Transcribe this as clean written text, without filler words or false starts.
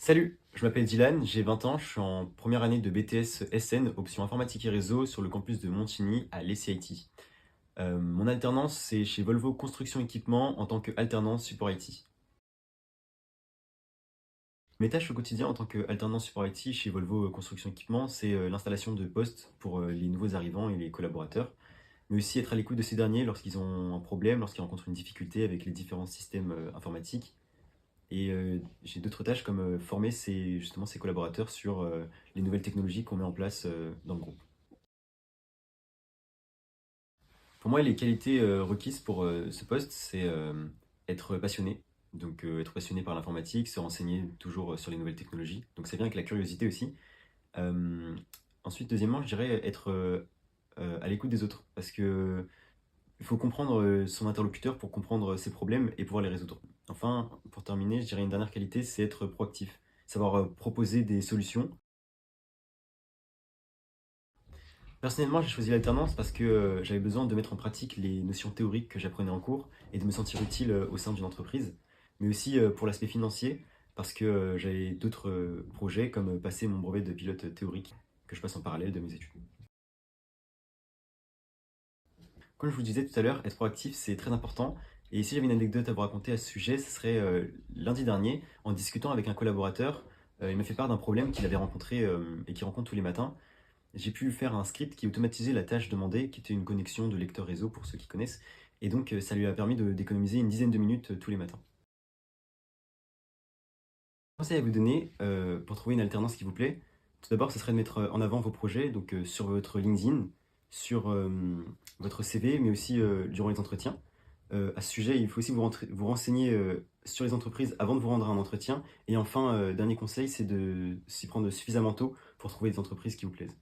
Salut, je m'appelle Dylan, j'ai 20 ans, je suis en première année de BTS SN, option informatique et réseau, sur le campus de Montigny à l'ECIT. Mon alternance, c'est chez Volvo Construction Équipement en tant qu'alternance support IT. Mes tâches au quotidien en tant qu'alternance support IT chez Volvo Construction Équipement, c'est l'installation de postes pour les nouveaux arrivants et les collaborateurs, mais aussi être à l'écoute de ces derniers lorsqu'ils ont un problème, lorsqu'ils rencontrent une difficulté avec les différents systèmes informatiques. Et j'ai d'autres tâches comme former justement ces collaborateurs sur les nouvelles technologies qu'on met en place dans le groupe. Pour moi, les qualités requises pour ce poste, c'est être passionné. Donc être passionné par l'informatique, se renseigner toujours sur les nouvelles technologies. Donc ça vient avec la curiosité aussi. Euh, Ensuite, deuxièmement, je dirais être à l'écoute des autres. Parce que il faut comprendre son interlocuteur pour comprendre ses problèmes et pouvoir les résoudre. Enfin, pour terminer, je dirais une dernière qualité, c'est être proactif. Savoir proposer des solutions. Personnellement, j'ai choisi l'alternance parce que j'avais besoin de mettre en pratique les notions théoriques que j'apprenais en cours et de me sentir utile au sein d'une entreprise, mais aussi pour l'aspect financier, parce que j'avais d'autres projets comme passer mon brevet de pilote théorique que je passe en parallèle de mes études. Comme je vous disais tout à l'heure, être proactif, c'est très important. Et si j'avais une anecdote à vous raconter à ce sujet, ce serait lundi dernier, en discutant avec un collaborateur, il m'a fait part d'un problème qu'il avait rencontré et qu'il rencontre tous les matins. J'ai pu faire un script qui automatisait la tâche demandée, qui était une connexion de lecteur réseau pour ceux qui connaissent. Et donc ça lui a permis d'économiser une dizaine de minutes tous les matins. Conseil à vous donner pour trouver une alternance qui vous plaît. Tout d'abord, ce serait de mettre en avant vos projets, donc sur votre LinkedIn, sur votre CV, mais aussi durant les entretiens. À ce sujet, il faut aussi vous renseigner sur les entreprises avant de vous rendre à un entretien. Et enfin, dernier conseil, c'est de s'y prendre suffisamment tôt pour trouver des entreprises qui vous plaisent.